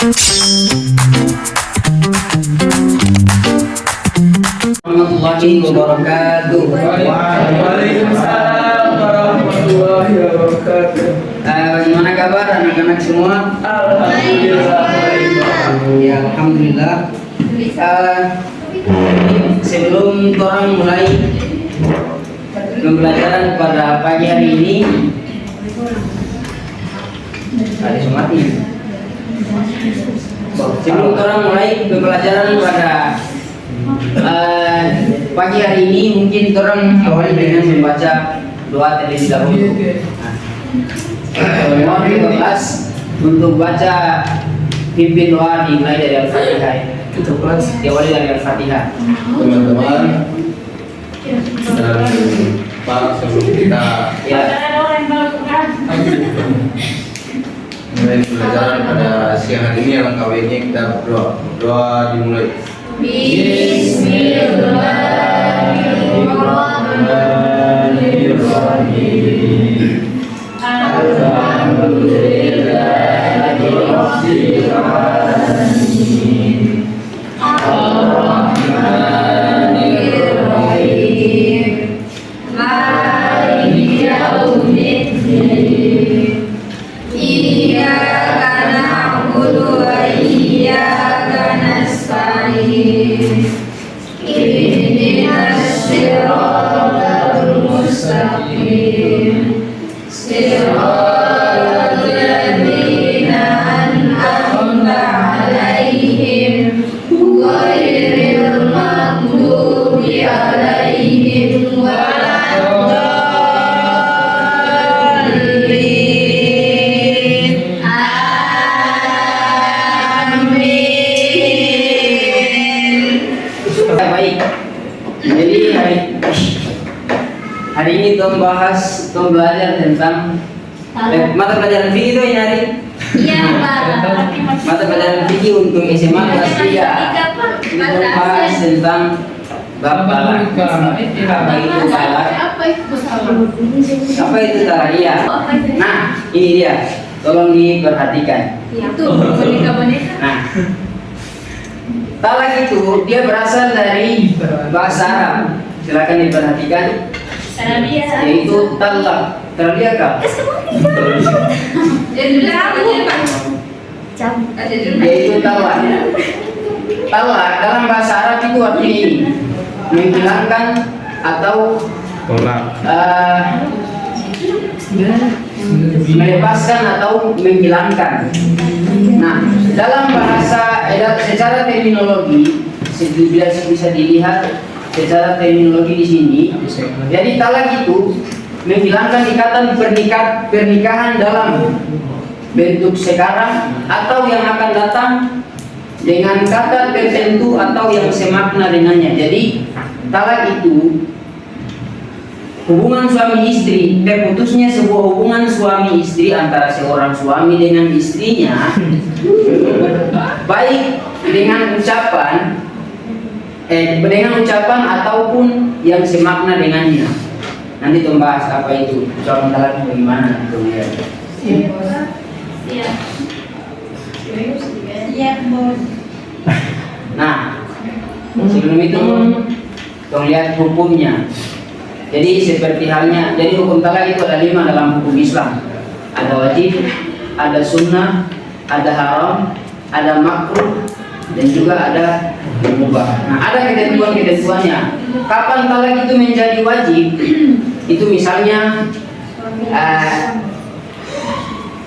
warahmatullahi wabarakatuh. Waalaikumsalam warahmatullahi wabarakatuh. Bagaimana kabar anak-anak semua? Alhamdulillah. Ya, alhamdulillah. Sebelum orang mulai pembelajaran pada pagi hari ini, ada somati. Sebelum orang mulai pembelajaran pada pagi hari ini, mungkin orang awali dengan membaca doa terlebih dahulu. Mohon kelas untuk baca pimpin doa dimulai dari Al-Fatihah. Itu kelas Diawali dari Al-Fatihah. Teman-teman dan Pak, sebelum kita Ya, mulai pelajaran pada siang hari ini, alangkah baiknya kita berdoa. Doa dimulai. Bismillahirrahmanirrahim. Alhamdulillahirabbil alamin. Ar-Rahmanir Rahim. Maliki yaumiddin. Iyyaka na'budu wa iyyaka nasta'in. Ihdinas siratal mustaqim. Siratal ladzina an'amta 'alaihim ghairil maghdubi 'alaihim waladdallin. Amin. baik. Jadi hari ini Tom belajar tentang mata pelajaran fikih itu ini hari. Iya, Pak. Mata pelajaran fikih untuk SMA kelas 3. Kita bahas tentang bab talak. Apa itu talak? Apa itu salah? Apa itu talak? Iya. Nah, ini dia. Tolong diperhatikan. Itu boneka-boneka. Nah, talak itu dia berasal dari bahasa Arab. Silakan diperhatikan. Arabia. Yaitu talak. Terlihat Jadi berapa Pak? Jam. yaitu talak. Talak dalam bahasa Arab itu artinya ini, menghilangkan atau melepaskan atau menghilangkan. Nah, dalam bahasa secara terminologi bisa dilihat secara terminologi di sini. Jadi talak itu menghilangkan ikatan pernikahan dalam bentuk sekarang atau yang akan datang dengan kata tertentu atau yang semakna dengannya. Jadi talak itu hubungan suami istri, terputusnya sebuah hubungan suami istri antara seorang suami dengan istrinya, baik dengan ucapan ataupun yang semakna dengannya. Nanti membahas apa itu ucapan talak bagaimana kemudian. Iya. Iya, Bos. Nah, sebelum itu kita lihat hukumnya. Jadi seperti halnya, jadi hukum talak itu ada 5 dalam hukum Islam. Ada wajib, ada sunnah, ada haram, ada makruh, dan juga ada mubah. Nah, ada ketentuan-ketentuannya. Kapan talak itu menjadi wajib? Itu misalnya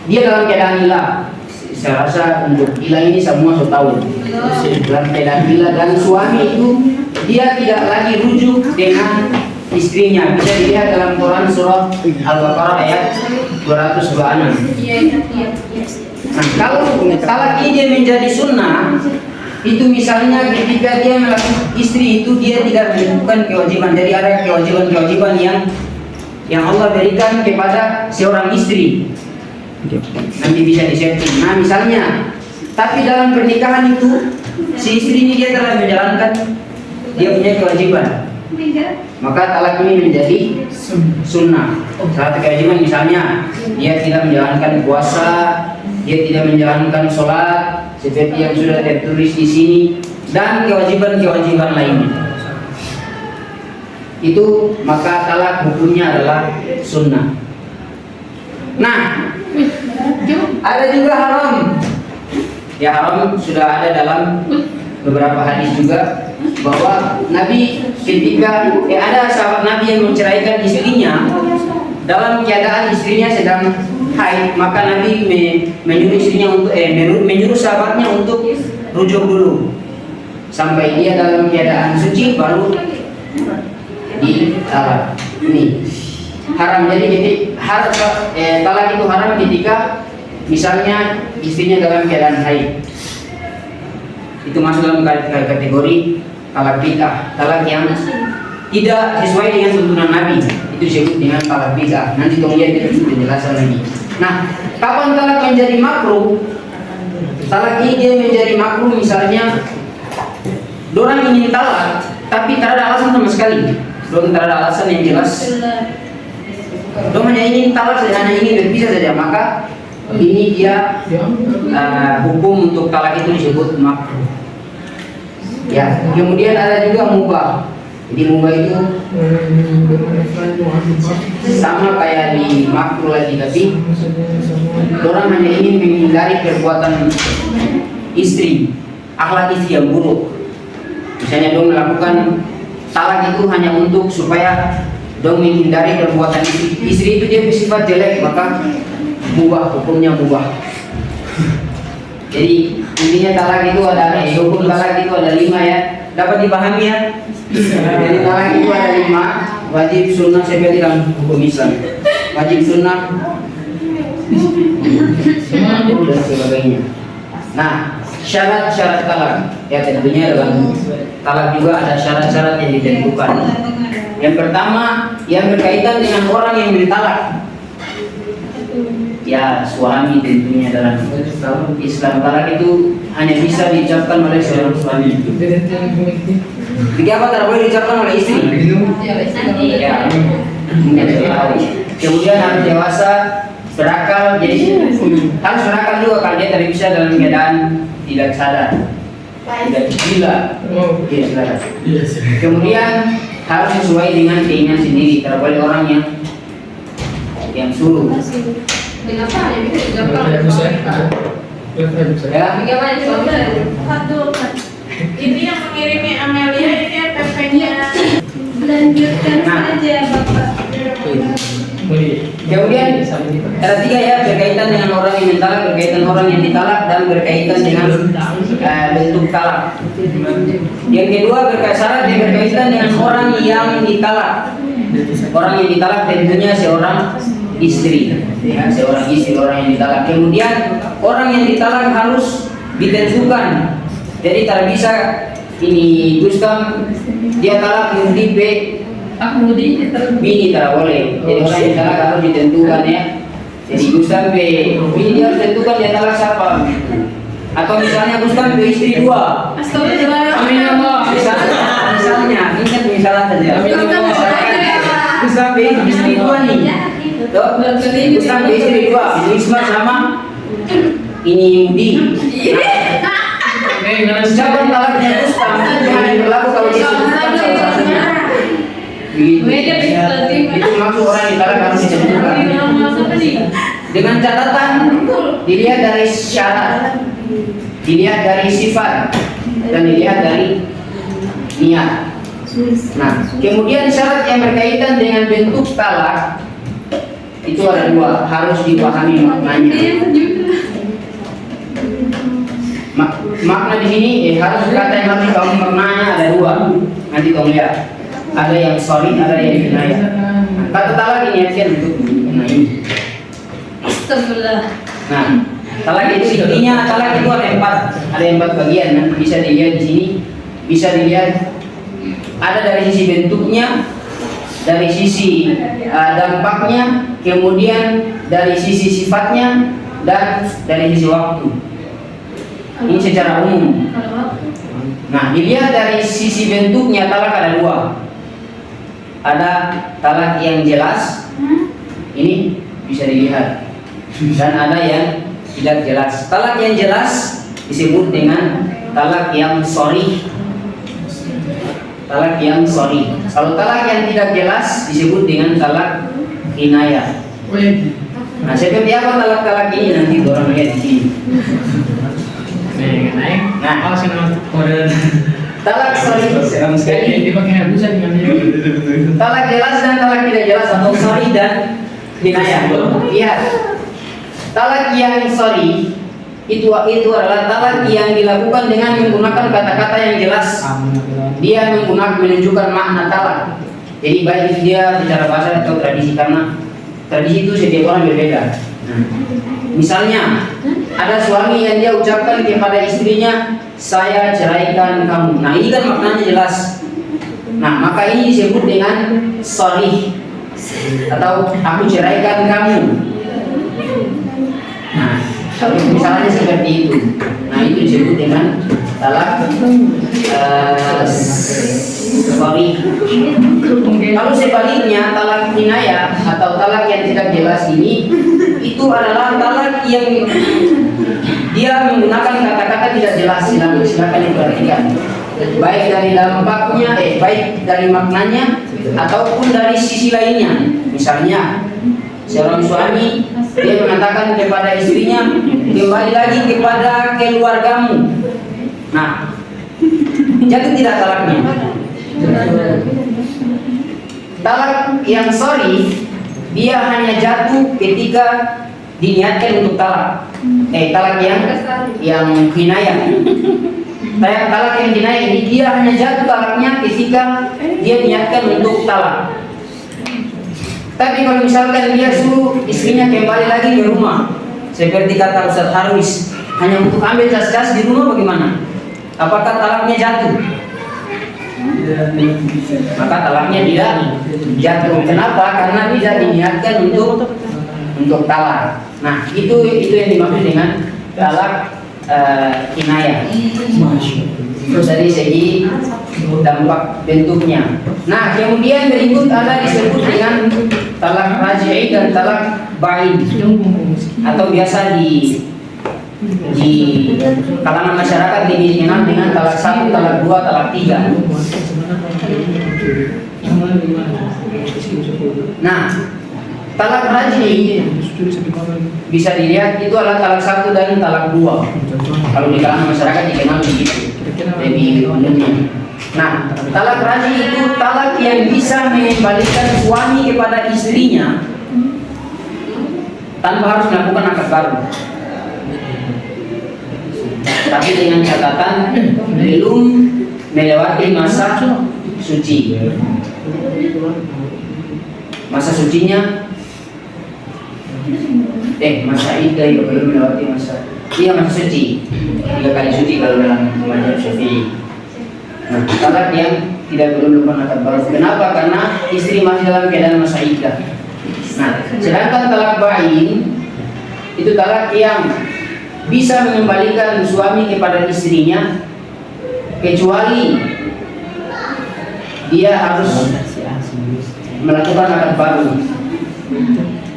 dia dalam keadaan gila. Saya rasa untuk gila ini semua sudah tahu. Dalam keadaan gila dan suami itu dia tidak lagi rujuk dengan istrinya. Bisa dilihat dalam Quran surah Al-Baqarah ayat 226. Nah, kalau talak ini dia menjadi sunnah, itu misalnya ketika dia melakukan istri itu dia tidak melakukan kewajiban. Jadi ada kewajiban-kewajiban yang Allah berikan kepada seorang istri. Nanti bisa disetting. Nah, misalnya, tapi dalam pernikahan itu si istri ini dia telah menjalankan dia punya kewajiban. Maka talak ini menjadi sunnah. Salah satu kewajiban misalnya dia tidak menjalankan puasa, dia tidak menjalankan sholat seperti yang sudah tertulis di sini dan kewajiban-kewajiban lainnya. Itu maka talak hukumnya adalah sunnah. Nah, ada juga haram. Ya, haram sudah ada dalam beberapa hadis juga bahwa Nabi ketika ada sahabat Nabi yang menceraikan istrinya dalam keadaan istrinya sedang haid, maka Nabi menyuruh istrinya untuk menyuruh sahabatnya untuk rujuk dulu sampai dia dalam keadaan suci baru ditalak. Ini haram. Jadi talak itu haram ketika misalnya istrinya dalam keadaan haid. Itu masuk dalam kategori talak bid'ah, talak yang tidak sesuai dengan tuntunan Nabi. Itu disebut dengan talak bid'ah. Nanti kemudian kita penjelasan lagi. Nah, kapan talak menjadi makruh? Talak ini dia menjadi makruh misalnya dorang ingin talak tapi tak ada alasan sama sekali. Dorang tak ada alasan yang jelas. Dorang hanya ingin talak saja, hanya ingin berpisah saja, maka ini dia hukum untuk talak itu disebut makruh. Ya, kemudian ada juga mubah. Jadi mubah itu sama kayak di makruh lagi, tapi orang hanya ingin menghindari perbuatan istri, akhlak istri yang buruk. Misalnya dong melakukan talak itu hanya untuk supaya dong menghindari perbuatan istri itu dia bersifat jelek, maka mubah, hukumnya mubah. Jadi intinya talak itu ada hukum talak itu ada 5 ya, dapat dipahami ya. Jadi talak itu ada 5, wajib, sunnah, seperti dalam hukum Islam. Wajib, sunnah, dan sebagainya. Nah, syarat-syarat talak ya tentunya dalam talak juga ada syarat-syarat yang ditentukan. Yang pertama yang berkaitan dengan orang yang ditalak. Ya, suami tentunya dalam Islam talak itu hanya bisa diucapkan oleh seorang suami. Apa tidak boleh diucapkan oleh istri? Ya, kemudian harus dewasa, berakal, jadi harus berakal juga kalau dia tidak bisa dalam keadaan tidak sadar, tidak gila. Tidak sadar. Kemudian harus sesuai dengan keinginan sendiri, tidak boleh orang yang suruh. Kenapa ya? Ini yang mengirimi Amelia ini PP-nya. Lanjutkan saja Bapak. Kemudian ada 3 ya, berkaitan dengan orang yang ditalak, berkaitan orang yang ditalak, dan berkaitan dengan bentuk talak. Yang kedua syarat yang berkaitan dengan orang yang ditalak. Orang yang ditalak tentunya seorang istri, ya, seorang istri orang yang ditalak. Kemudian orang yang ditalak harus ditentukan. Jadi tak bisa ini Gustam dia talak kemudian bini tak boleh. Jadi orang yang talak harus ditentukan ya. Jadi Gustam bini dia harus tentukan dia talak siapa. Atau misalnya Gustam istri 2. Amin ya Allah. Misalnya ingat misalnya saja. Gustam istri 2 nih. Gustam istri 2. Isma sama ini Yudi. Siapa talaknya Gustam jangan berlaku kalau dia sebutkan salah satunya. Itu maksud orang yang talak harus ditentukan. Dengan catatan dilihat dari syarat, dilihat dari sifat, dan dilihat dari niat. Nah, kemudian syarat yang berkaitan dengan bentuk talak itu ada 2, harus dipahami maknanya. Makna di sini harus kata yang harus dipahami maknanya ada 2. Nanti kamu lihat. Ada yang sorry, ada yang kinayah. Kata talak diniatkan untuk kinayah. Nah, talak itu intinya talak itu ada 4 bagian. Nanti bisa dilihat di sini, bisa dilihat ada dari sisi bentuknya, dari sisi dampaknya, kemudian dari sisi sifatnya, dan dari sisi waktu. Ini secara umum. Nah, dilihat dari sisi bentuknya talak ada 2. Ada talak yang jelas, ini bisa dilihat, dan ada yang tidak jelas. Talak yang jelas disebut dengan talak yang sorry. Talak yang sorry. Kalau talak yang tidak jelas disebut dengan talak kinayah. Nah, seperti apa talak-talak ini nanti orang lihat di sini. Nah, talak sorry seram sekali. Talak jelas dan talak tidak jelas atau sorry dan kinayah. Lihat, talak yang sorry itu adalah talak yang dilakukan dengan menggunakan kata-kata yang jelas. Dia menunjukkan makna talak. Jadi baik dia secara bahasa atau tradisi, karena tradisi itu setiap orang berbeda. Misalnya ada suami yang dia ucapkan kepada istrinya, saya ceraikan kamu. Nah, ini kan maknanya jelas. Nah, maka ini disebut dengan sorry atau aku ceraikan kamu. Nah, kalau misalnya seperti itu, nah itu disebut dengan talak sorry. Kalau sebaliknya talak kinayah atau talak yang tidak jelas ini, itu adalah talak yang dia menggunakan kata-kata tidak jelas. Silakan diperhatikan, baik dari dampaknya, baik dari maknanya ataupun dari sisi lainnya. Misalnya seorang suami dia mengatakan kepada istrinya, kembali lagi kepada keluargamu. Nah, jatuh tidak talaknya? Talak yang sorry dia hanya jatuh ketika diniatkan untuk talak. Talak yang kinayah. Talak yang kinayah ini dia hanya jatuh talaknya ketika dia niatkan untuk talak. Tapi kalau misalkan dia suruh istrinya kembali lagi ke rumah, seperti kata Ustaz Harwis, hanya untuk ambil jas-jas di rumah, bagaimana? Apakah talaknya jatuh? Maka talaknya tidak jatuh. Kenapa? Karena tidak diniatkan untuk talak. Nah, itu yang dimaksud dengan talak kinayah. Terus dari segi dampak bentuknya. Nah, kemudian berikut ada disebut dengan talak raj'i dan talak bain, atau biasa di kalangan masyarakat dikenal dengan talak 1, talak 2, talak 3. Nah, talak raj'i bisa dilihat itu adalah talak 1 dan talak 2. Kalau di kalangan masyarakat dikenal begitu, lebih umumnya. Nah, talak raj'i itu talak yang bisa mengembalikan suami kepada istrinya tanpa harus melakukan akad baru, tapi dengan catatan belum melewati masa suci. Masa sucinya masa iddah juga belum melewati masa. Masa suci 3 kali suci kalau dalam mazhab Syafi'i. Nah, talak yang belum melakukan akad baru. Kenapa? Karena istri masih dalam keadaan masa iddah. Nah, sedangkan talak bain itu talak yang bisa mengembalikan suami kepada istrinya kecuali dia harus melakukan akad baru.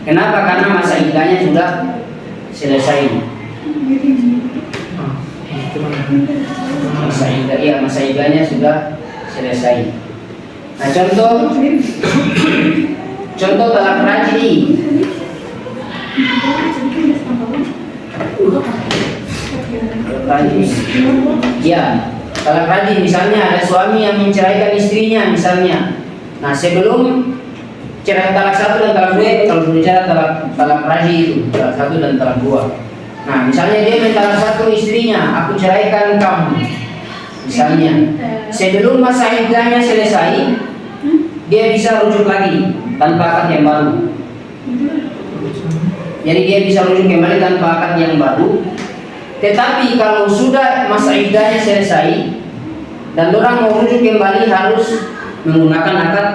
Kenapa? Karena masa iddahnya sudah selesai. Masa iddahnya sudah selesai. Nah, contoh talak raj'i. Ya, talak raj'i misalnya ada suami yang menceraikan istrinya misalnya. Nah, sebelum cerai talak 1 dan talak 2, kalau berbicara talak raj'i itu talak 1 dan talak 2. Nah, misalnya dia mentalak 1 istrinya, aku ceraikan kamu. Misalnya, sebelum masa iddahnya selesai, dia bisa rujuk lagi tanpa akad yang baru. Jadi dia bisa rujuk kembali tanpa akad yang baru. Tetapi kalau sudah masa iddahnya selesai dan orang mau rujuk kembali harus menggunakan akad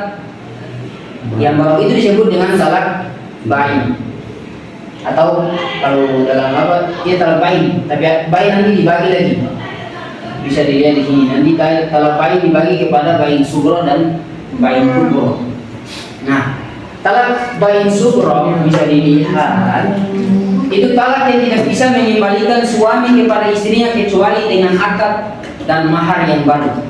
yang baru, itu disebut dengan talak bain. Atau kalau dalam dia talak bain, tapi bain nanti dibagi lagi. Bisa dilihat di sini. Nanti talak bain dibagi kepada bain sugro dan bain kubro. Nah, talak bain sugro bisa dilihat Itu talak yang tidak bisa mengembalikan suami kepada istrinya kecuali dengan akad dan mahar yang baru.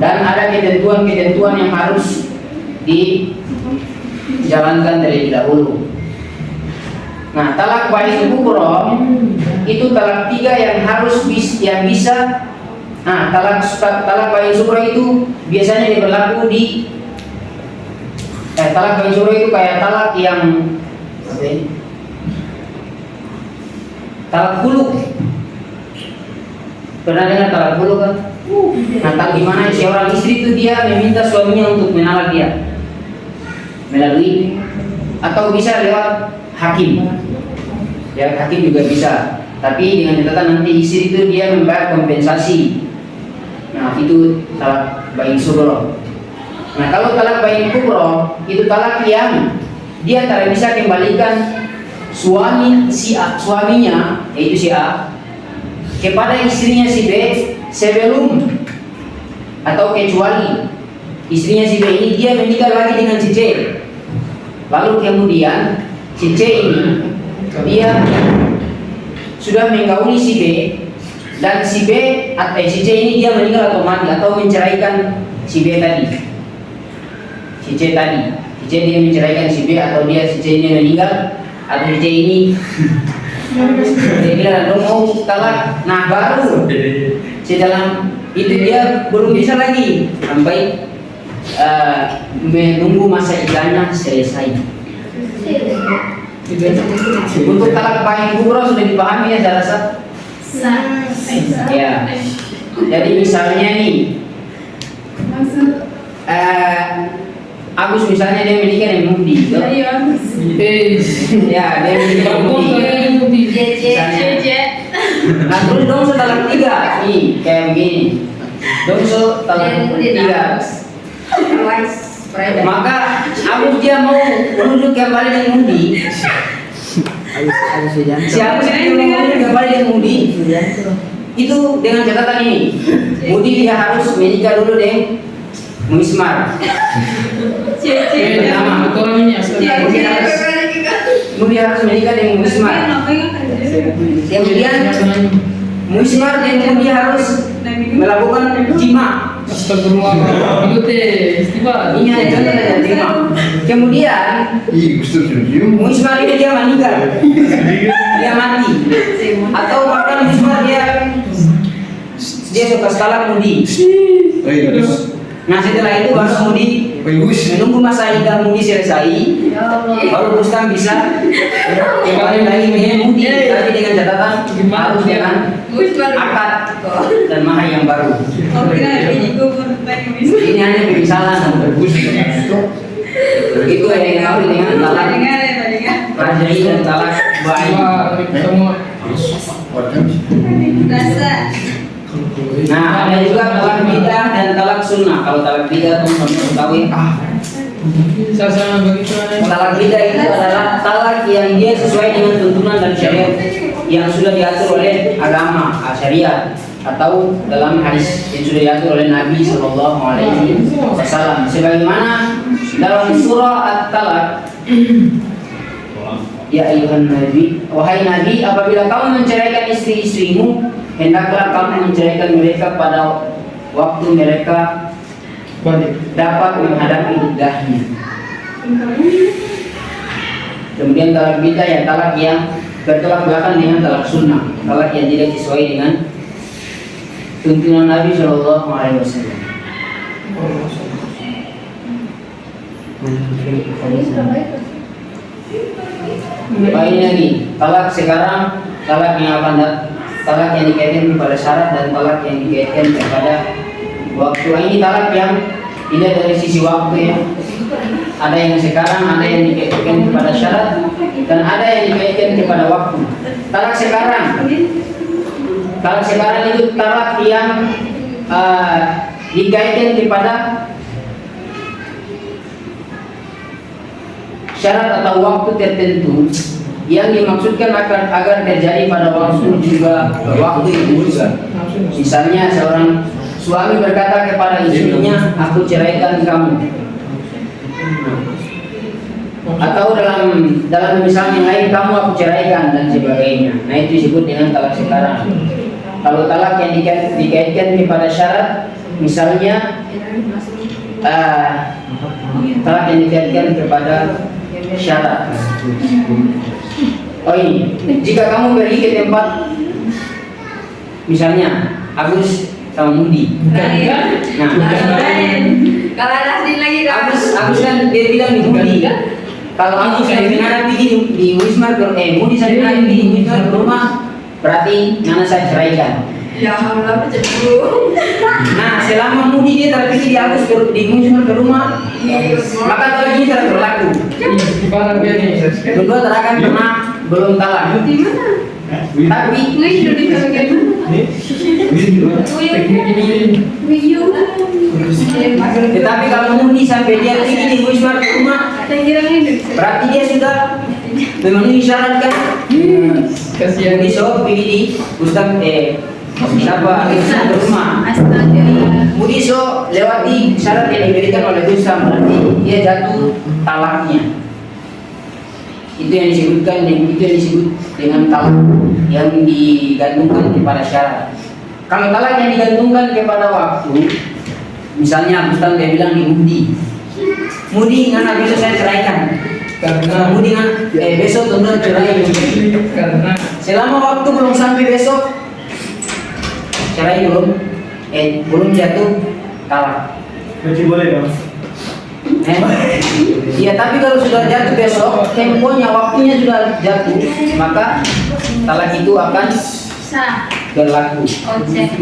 Dan ada ketentuan-ketentuan yang harus dijalankan terlebih dahulu. Nah, talak bain kubro itu talak 3 yang harus bisa. Nah, talak bain subro itu biasanya berlaku di talak bain subro itu kayak talak yang apa ini? Talak hulu. Pernah dengar talak hulu kan? Nah, tak gimana seorang istri itu dia meminta suaminya untuk menalak dia melalui atau bisa lewat hakim. Ya, hakim juga bisa. Tapi dengan catatan nanti istri itu dia membayar kompensasi. Nah, itu talak bain subro. Nah, kalau talak bain kubro itu talak yang dia tidak bisa kembalikan suaminya yaitu si A kepada istrinya si B sebelum atau kecuali istrinya si B ini dia menikah lagi dengan si C. Lalu kemudian si C ini dia sudah menggauli si B dan si B atau si C ini dia meninggal atau mati atau menceraikan si B tadi. Si C tadi, si C dia menceraikan si B atau si C ini meninggal atau si C ini dia bilang mau talak. Nah, baru dalam itu dia belum bisa lagi sampai menunggu masa iddahnya selesai. Untuk talak bain kubro sudah dipahami ya saya rasa. Ya. Jadi misalnya nih Agus misalnya dia menikah dengan Mudi, gitu? Ya, dia menikah dengan Mudi. Nah, terus dong talak 3 nih kayak begini. Dong talak 3. Maka Agus dia mau menuju kembali dengan Mudi. Siapa sih yang mau menuju kembali dengan Mudi? Itu dengan catatan ini. Mudi dia harus menikah dulu dengan Muismar. Mudi harus menikah dengan Muismar. Kemudian Muismar dan Mudi harus melakukan jima. Ini ada contoh dari jima. Kemudian Muismar ini dia meninggal, dia mati, atau bahkan Muismar dia suka talak Mudi. Nah, setelah itu baru Mudi menunggu masa iddah Mudi selesai, baru Rustam bisa kembali lagi dengan Mudi, tapi dengan catatan harus dengan akad dan mahar yang baru. Ini hanya permisalan. Begitu yang diketahui dengan talak rajai dan talak bain. Nah, ada juga talak bidah dan talak sunnah. Kalau talak bidah teman-teman tahu ya. Talak bidah itu adalah talak yang dia sesuai dengan tuntunan dan syariat yang sudah diatur oleh agama syariat atau dalam hadis yang sudah diatur oleh Nabi Shallallahu Alaihi Wasallam. Sebagaimana dalam surah At-Talaq, ya ayuhan Nabi, wahai Nabi, apabila kamu menceraikan istri-istrimu, hendaklah kamu menceraikan mereka pada waktu mereka dapat menghadapi iddahnya. Kemudian talak bidah ya talak yang bertolak belakang dengan talak sunnah, talak yang tidak sesuai dengan tuntunan Nabi Shallallahu Alaihi Wasallam. Baik lagi, talak sekarang, talak yang akan datang. Talak yang dikaitkan kepada syarat dan talak yang dikaitkan kepada waktu. Ini talak yang tidak dari sisi waktu ya. Ada yang sekarang, ada yang dikaitkan kepada syarat dan ada yang dikaitkan kepada waktu. Talak sekarang itu talak yang dikaitkan kepada syarat atau waktu tertentu yang dimaksudkan agar terjadi pada waktu juga waktu itu. Misalnya suami berkata kepada istrinya, aku ceraikan kamu. Atau dalam misalnya yang lain, kamu aku ceraikan dan sebagainya. Nah itu disebut dengan talak sekarang. Kalau talak yang dikaitkan kepada syarat, misalnya talak yang dikaitkan kepada syarat. Oh ini, jika kamu pergi ke tempat, misalnya Agus sama Mudi. Nah, Kalau Nasdin lagi Agus kan dia bilang di Mudi. Kalau Agus dari Minana pergi di Wisma Mudi saya bilang di Wisma ke rumah, berarti Nana saya ceraikan. Ya Allah, cemburu. Nah, selama Mudi dia terpilih di Agus di Wisma ke rumah, maka talak ini tidak berlaku. Kedua terakan pernah belum talak. Tapi tetapi kalau Mudi sampai dia pergi di Wisma ke rumah, berarti dia sudah memenuhi syarat kan? Mudi so pergi di Ustaz siapa ke rumah. Mudi so lewati syarat yang diberikan oleh Ustaz, berarti dia jatuh talaknya. Itu yang disebut dengan talak yang digantungkan kepada syarat. Kalau talak yang digantungkan kepada waktu, misalnya Ustaz dia bilang di Mudi ngana besok saya ceraikan. Karena Mudi besok tunda cerai. Karena selama waktu belum sampai besok, cerai belum jatuh talak. Masih boleh dong. Iya, tapi kalau sudah jatuh besok, temponya waktunya sudah jatuh, maka talak itu akan Sah. berlaku.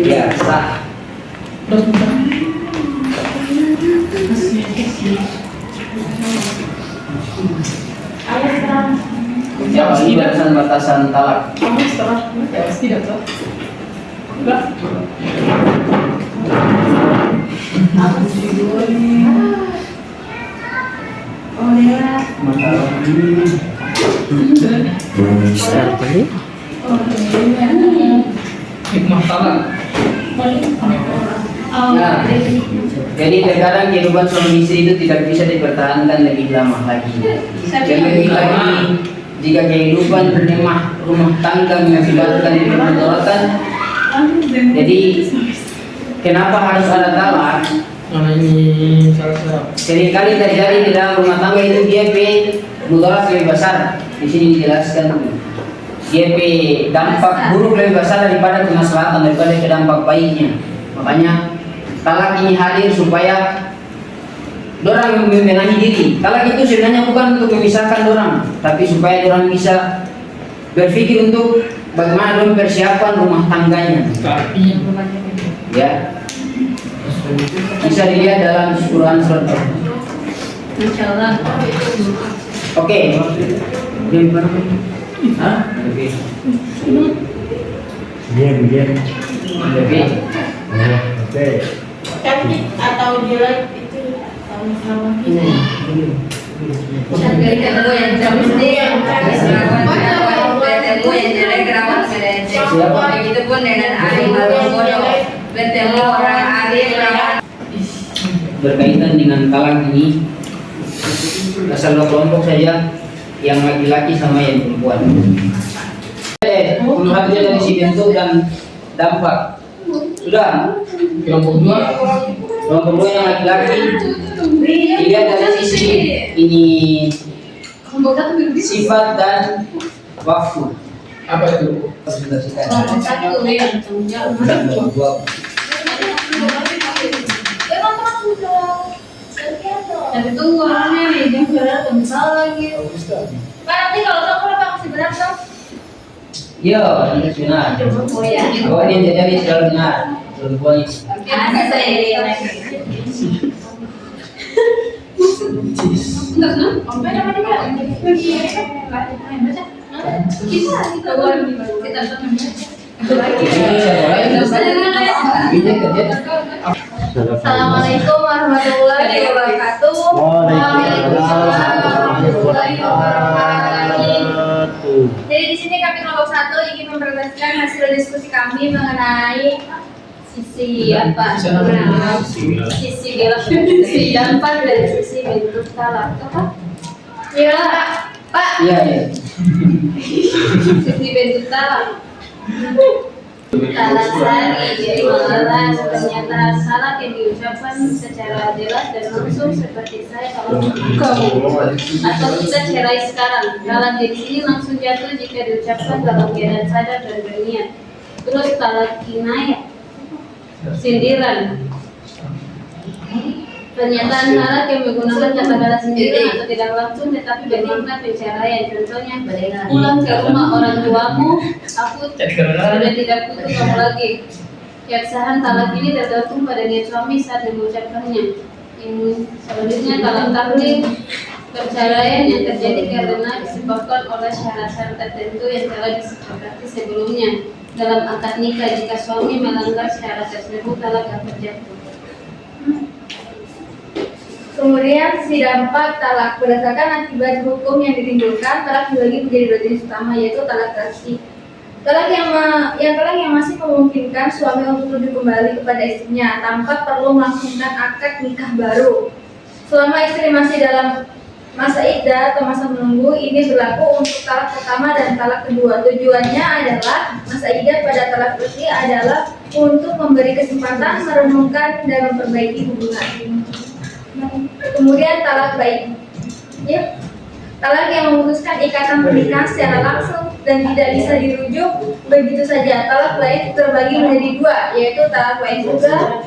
Ya, sah. Ya, ini batasan talak. Hikmah talak. Nah, jadi terkadang kehidupan suami istri itu tidak bisa dipertahankan lebih lama lagi. Lebih lagi jika kehidupan rumah tangga mengakibatkan kemudaratan. Jadi kenapa harus ada talak? Karena ini salah. Seringkali terjadi di dalam rumah tangga itu dia mudarat lebih besar. Di sini dijelaskan dia dampak buruk lebih besar daripada kemaslahatan, daripada dampak baiknya. Makanya talak ini hadir supaya dorang membenahi diri. Talak itu sebenarnya bukan untuk memisahkan dorang, tapi supaya dorang bisa berpikir untuk bagaimana dorang persiapan rumah tangganya. Tapi Ya, bisa dilihat dalam Quran surat. Masya Allah. Oke. Hah? Oke. diam. Oke. Oke. Cantik atau jelek itu sama-sama kita. Dari ketemu yang mesti ketemu yang jelek rawat Siapa? begitu pun dengan Ari Bodoh bertemu orang Ari rawat. Berkaitan dengan talak ini, asal dua kelompok saja, yang laki-laki sama yang perempuan. Melihat dari si bentuk dan dampak. Sudah. Kelompok dua. Kelompok dua yang laki-laki dilihat dari sisi ini sifat dan waktu. Apa itu? Tapi tunggu orangnya nih, dia berat kental lagi. Pak nanti kalau tahu berapa masih berat kan? Iya, benar. Oh ya. Oh, ini jadi selalu benar. Perempuan itu. Ada saya yang enggak kan? Om ada apa juga? Kita Assalamualaikum warahmatullahi wabarakatuh. Jadi di sini kami kelompok 1 ingin mempresentasikan hasil diskusi kami mengenai sisi apa? Nah, sisi gelap, sisi dampak dan sisi bentuk talak. Apa? Iya, Pak. Iya, iya. Sisi bentuk talak. Alasan jadi mengalah pernyataan salah yang diucapkan secara jelas dan langsung seperti saya kalau kamu atau kita cerai sekarang. Dalam diri sini langsung jatuh jika diucapkan dalam keadaan sadar dan berniat. Terus talak kinayah, sindiran. Pernyataan talak yang menggunakan kata-kata sindiran atau tidak langsung tetapi bermakna penceraian. Contohnya, pulang ke rumah orang tuamu, aku sudah tidak butuh kamu lagi. Keabsahan talak ini tergantung pada niat suami saat mengucapkannya. Yang selanjutnya talak tahlil, perceraian yang terjadi karena disebabkan oleh syarat-syarat tertentu yang telah disepakati sebelumnya dalam akad nikah. Jika suami melanggar syarat tersebut, talak dapat jatuh. Kemudian sisi dampak talak berdasarkan akibat hukum yang ditimbulkan, talak dibagi menjadi dua jenis utama, yaitu talak tasrih. Talak yang masih memungkinkan suami untuk rujuk kembali kepada istrinya tanpa perlu melangsungkan akad nikah baru. Selama istri masih dalam masa iddah atau masa menunggu, ini berlaku untuk talak pertama dan talak kedua. Tujuannya adalah masa iddah pada talak tasrih adalah untuk memberi kesempatan merenungkan dan memperbaiki hubungan. Kemudian talak baik, ya, talak yang memutuskan ikatan pernikahan secara langsung dan tidak bisa dirujuk begitu saja. Talak baik terbagi menjadi dua, yaitu talak baik juga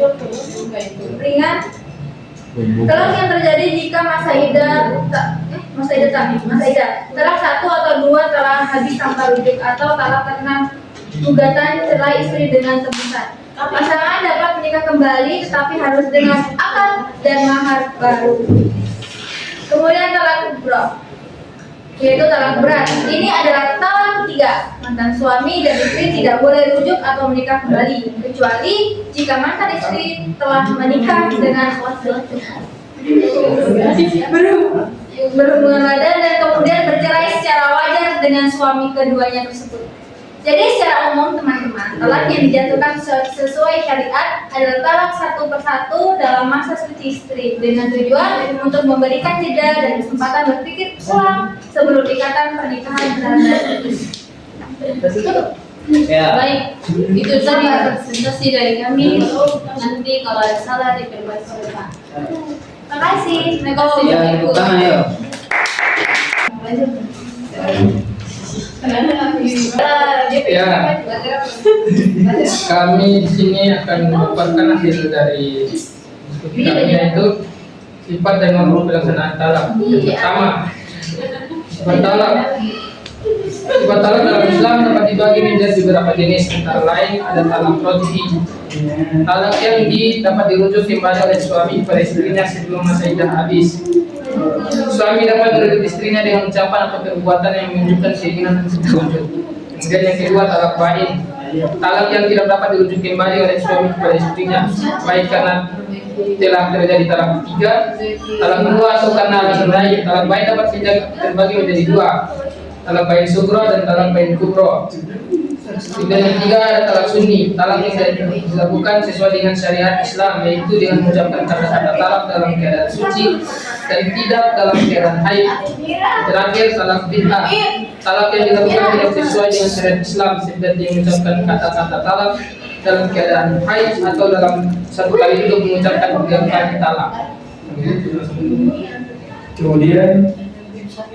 ringan. Talak yang terjadi jika masa iddah talak satu atau dua telah habis tanpa rujuk, atau talak karena gugatan cerai istri dengan tebusan. Pasangan dapat menikah kembali tetapi harus dengan akad dan mahar baru. Kemudian talak kubra, yaitu talak berat. Ini adalah talak ketiga. Mantan suami dan istri tidak boleh rujuk atau menikah kembali kecuali jika mantan istri telah menikah dengan laki-laki berhubungan badan dan kemudian bercerai secara wajar dengan suami keduanya tersebut. Jadi secara umum teman-teman, talak yang dijatuhkan sesuai syariat adalah talak satu persatu dalam masa suci istri dengan tujuan untuk memberikan jeda dan kesempatan berpikir ulang sebelum ikatan pernikahan berlanjut. Ya. Baik, itu tadi presentasi dari kami. Nanti kalau ada salah diperbaiki Pak. Terima kasih. Ya, tepuk tangan ya. Ya, kami di sini akan memaparkan hasil dari diskusi kami, yaitu sifat dan norma pelaksanaan talak. Yang pertama, sifat talak. Sifat talak dalam Islam dapat dibagi menjadi beberapa jenis, antara lain ada talak roj'i, talak yang dapat dirujuk kembali oleh suami kepada istrinya sebelum masa iddah habis. Suami dapat merujuk istrinya dengan ucapan atau perbuatan yang menunjukkan keinginan untuk merujuk. Kemudian yang kedua, talak bain, talak yang tidak dapat dirujuk kembali oleh suami kepada istrinya, baik karena telah terjadi talak ketiga, talak kedua, atau karena alasan lain. Talak bain dapat terbagi menjadi dua, talak bain sugro dan talak bain kubro. Dan yang ketiga ada talak sunni, talak yang dilakukan sesuai dengan syariat Islam, yaitu dengan mengucapkan kata-kata talak dalam keadaan suci dan tidak dalam keadaan haid. Terakhir talak bid'ah, talak yang dilakukan tidak sesuai dengan syariat Islam, seperti mengucapkan kata-kata talak dalam keadaan haid atau dalam satu kali itu mengucapkan 3 kali talak. Kemudian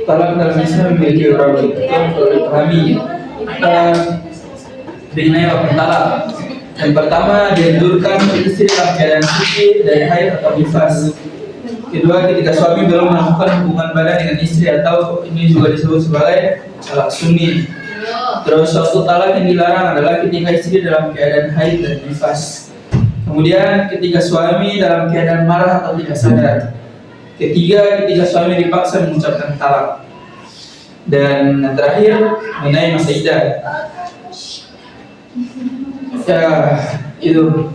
talak dalam Islam memiliki beberapa bentuk untuk dipahami. Dinilai talak. Yang pertama, dianjurkan istri dalam keadaan suci dari haid atau nifas. Kedua, ketika suami belum melakukan hubungan badan dengan istri, atau ini juga disebut sebagai talak sunni. Terus suatu talak yang dilarang adalah ketika istri dalam keadaan haid dan nifas. Kemudian ketika suami dalam keadaan marah atau tidak sadar. Ketiga, ketika suami dipaksa mengucapkan talak. Dan yang terakhir, mengenai masa iddah. Ya, itu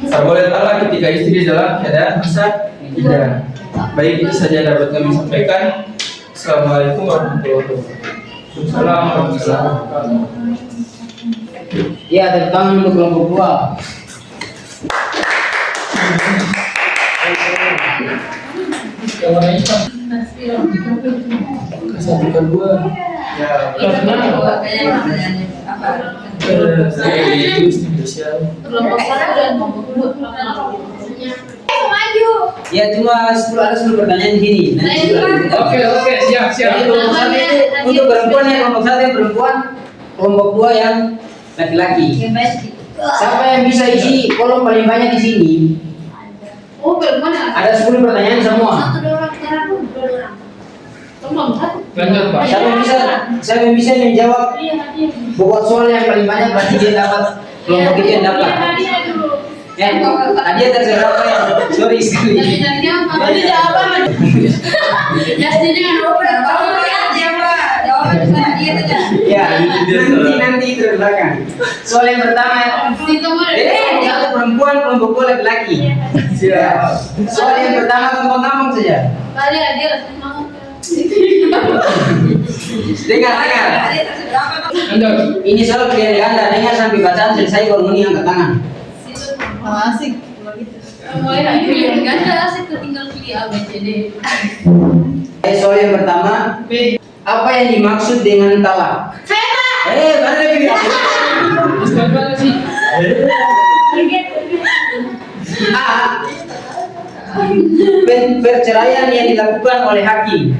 tak boleh talak ketika istri dalam keadaan masa iddah. Baik, itu saja dapat kami sampaikan. Assalamualaikum warahmatullahi wabarakatuh. Assalamualaikum. Ya, tepuk tangan untuk kelompok 2. Yang warna hitam. Satu kedua. Ya, Karena saya itu spesial. Kelompok satu dan kelompok dua. Maju. Ya cuma 10 pertanyaan gini. Nanti Oke, siap. Jadi kelompok satu itu untuk perempuan ya, kelompok satu yang perempuan, kelompok dua yang laki-laki. Siapa yang bisa isi kolom paling banyak di sini? Oh, bagaimana? Ada 10 pertanyaan semua. Kelompok satu. Lanjut, Pak. Siapa yang bisa menjawab bobot soal yang paling banyak berarti dia dapat kelompok itu yang dapat. Ya, hadiah terserah apa ya? Sorry sekali. Jadi jawaban. Jastinya Ya, nanti itu di belakang. Soal yang pertama, satu perempuan, kelompok dua laki-laki. siap. Soal yang pertama gampang-gampang saja. Dengar. Lanjut. Ini soal pilihan ganda. Dengar sampai bacaan selesai baru ini angkat tangan. asik. Soal yang pertama, apa yang dimaksud dengan talak? Mana lebih? Ustaz banget sih. A. Perceraian yang dilakukan oleh hakim.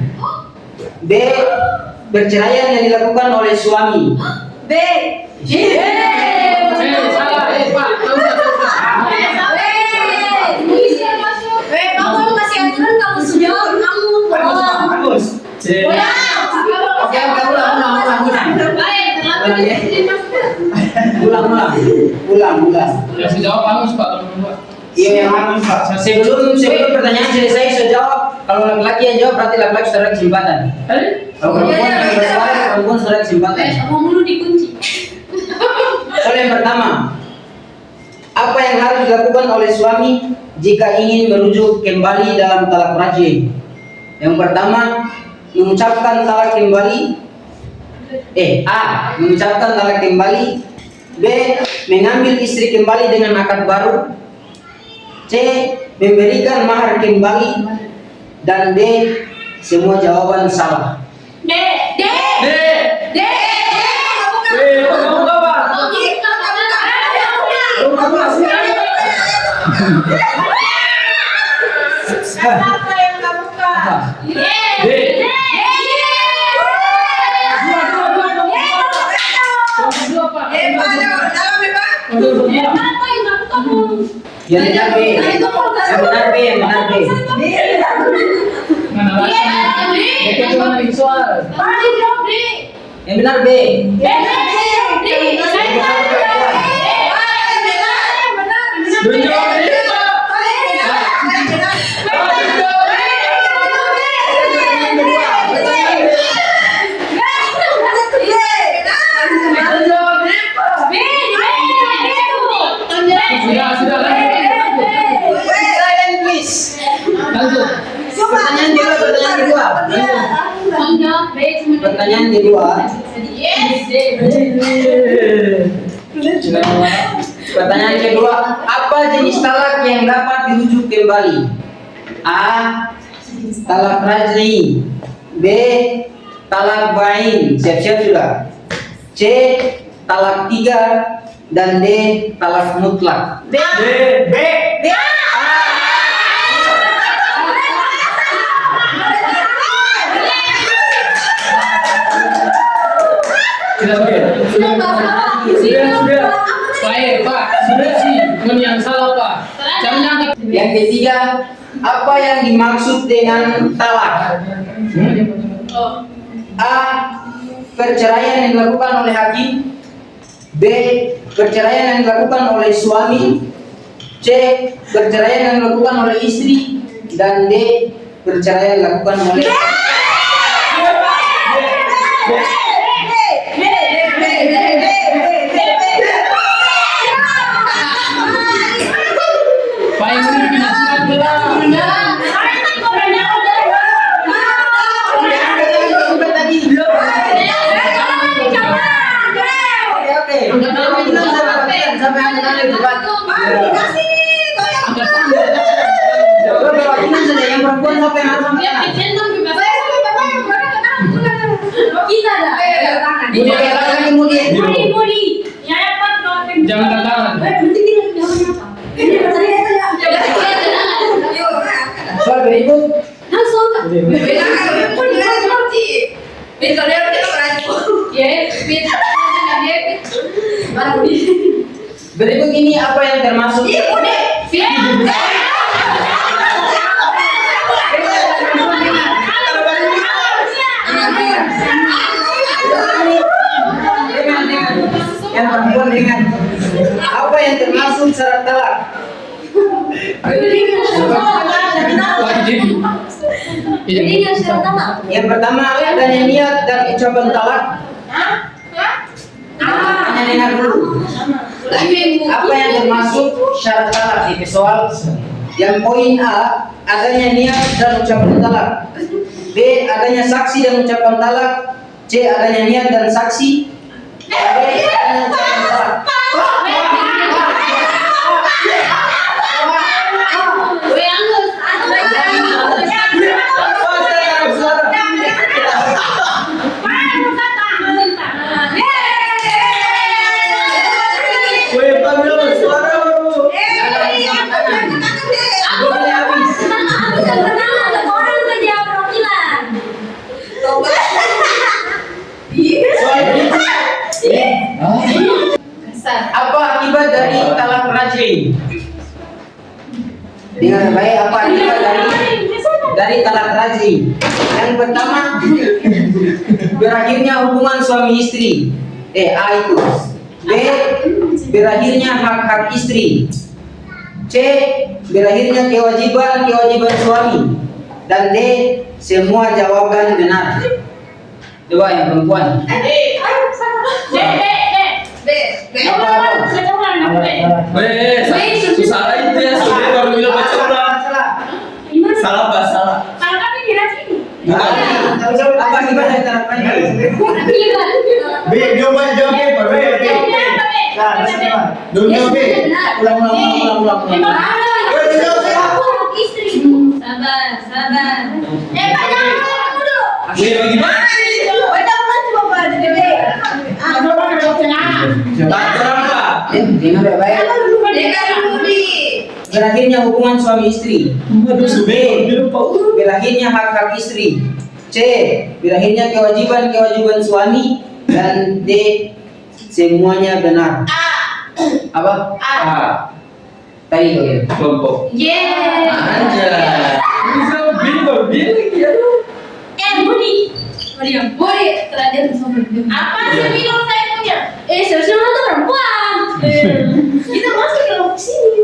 B. Perceraian yang dilakukan oleh suami. Salah, Pak. Bagus. Oke, ulang. Ya, sejawab bagus, Pak. Kalau menurut. Iya yang harus Pak. Sebelum pertanyaan selesai saya jawab. Kalau laki-laki yang jawab berarti laki-laki sudah ada kesempatan. Kalau perempuan yang bersuara, perempuan sudah ada kesempatan. Soal yang pertama, apa yang harus dilakukan oleh suami jika ingin merujuk kembali dalam talak raj'iyah? Yang pertama, mengucapkan talak kembali. A. Mengucapkan talak kembali. B. Mengambil istri kembali dengan akad baru. C. Memberikan mahar kembali. Dan D. Semua jawaban salah. Yang benar B. Mana lagi? Itu cuma visual. Yang benar B. Sudah. Silent please. Lanjut. Pertanyaan kedua. Pertanyaan kedua, apa jenis talak yang dapat dirujuk kembali? A. Talak raj'i. B. Talak bain. Siap-siap sudah. C. Talak 3. Dan D. Talak mutlak. B. Sudah. Baik, Pak. Sudah sih. Cuman yang salah, Pak. Jangan nyangka. Yang ketiga, apa yang dimaksud dengan talak? A. Perceraian yang dilakukan oleh hakim. B. Perceraian yang dilakukan oleh suami. C. Perceraian yang dilakukan oleh istri. Dan D. Perceraian yang dilakukan oleh Pak yang ini punya surat gelar. Oke. Sampai angkat tangan di depan. Angkat tangan. perempuan siapa yang harus angkat Dia tangan? centang bebas. Kita dah. Budi angkat lagi Budi. Budi. Ya apa kalau Jangan angkat tangan. Soal berikut. Berikut ini apa yang termasuk? Yang perempuan dengan apa yang termasuk syarat talak? Wajib. Yang pertama adanya niat dan ucapan talak. Hanya dengar dulu. Apa yang termasuk syarat talak di soal? Yang poin A adanya niat dan ucapan talak. B adanya saksi dan ucapan talak. C adanya niat dan saksi. D adanya ucapan talak. Apa akibat dari talak raj'i? Dengar baik, apa akibat dari talak raj'i? Yang pertama, berakhirnya hubungan suami istri. A itu. B berakhirnya hak-hak istri. C berakhirnya kewajiban suami. Dan D semua jawaban benar. Coba yang perempuan. Susah itu ya, sudah baru bilang baca ulang. Salah Pak, salah. Apa akibat dari talak raj'i? Dengar baik. Berakhirnya hubungan suami istri. B berakhirnya hak-hak istri. C berakhirnya kewajiban suami. Dan D semuanya benar. Apa? A. Tadi itu ya. Kelompok. Anjay. Bisa bingung lagi ya. Apa sih minum saya punya? Seharusnya lo tuh perempuan. Kita masuk ke kelompok sini.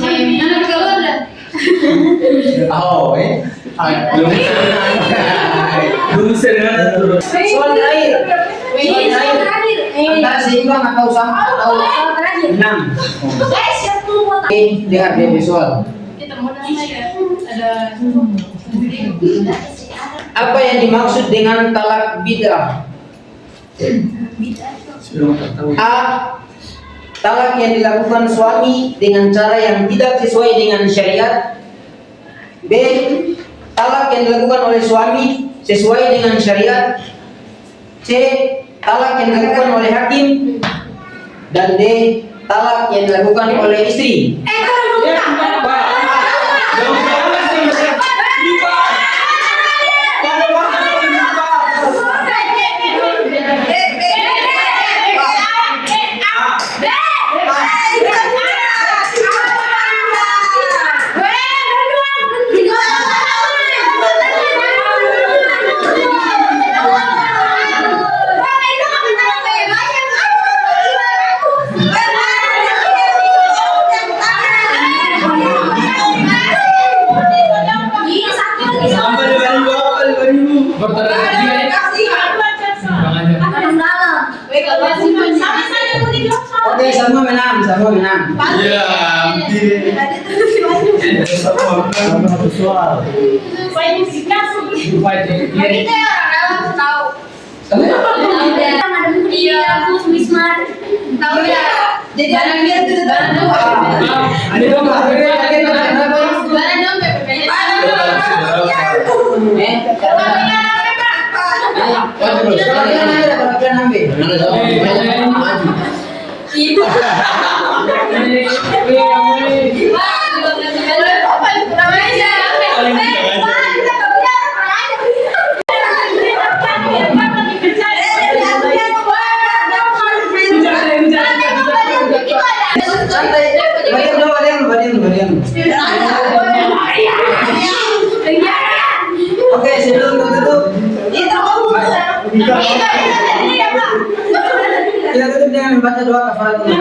Minum kalau ada. Oh, Belum sering terus. Soal terakhir. Antara seimbang atau sama atau 6. Dengar DP soal. Kita mau nanya ya. Ada Apa yang dimaksud dengan talak bid'ah? A. Talak yang dilakukan suami dengan cara yang tidak sesuai dengan syariat. B. Talak yang dilakukan oleh suami sesuai dengan syariat. C. Talak yang dilakukan oleh hakim. Dan D. Talak yang dilakukan oleh istri. Oke, semua menang. Ya, Jadi anak dia tuh Ada dong, Suaminya rame, Pak. Perwakilan ambil, perwakilan ambil. Maju. Kurang aja. Santai. Badiam. Oke, sebelum tutup. Kita tutup dengan membaca doa kafaratul.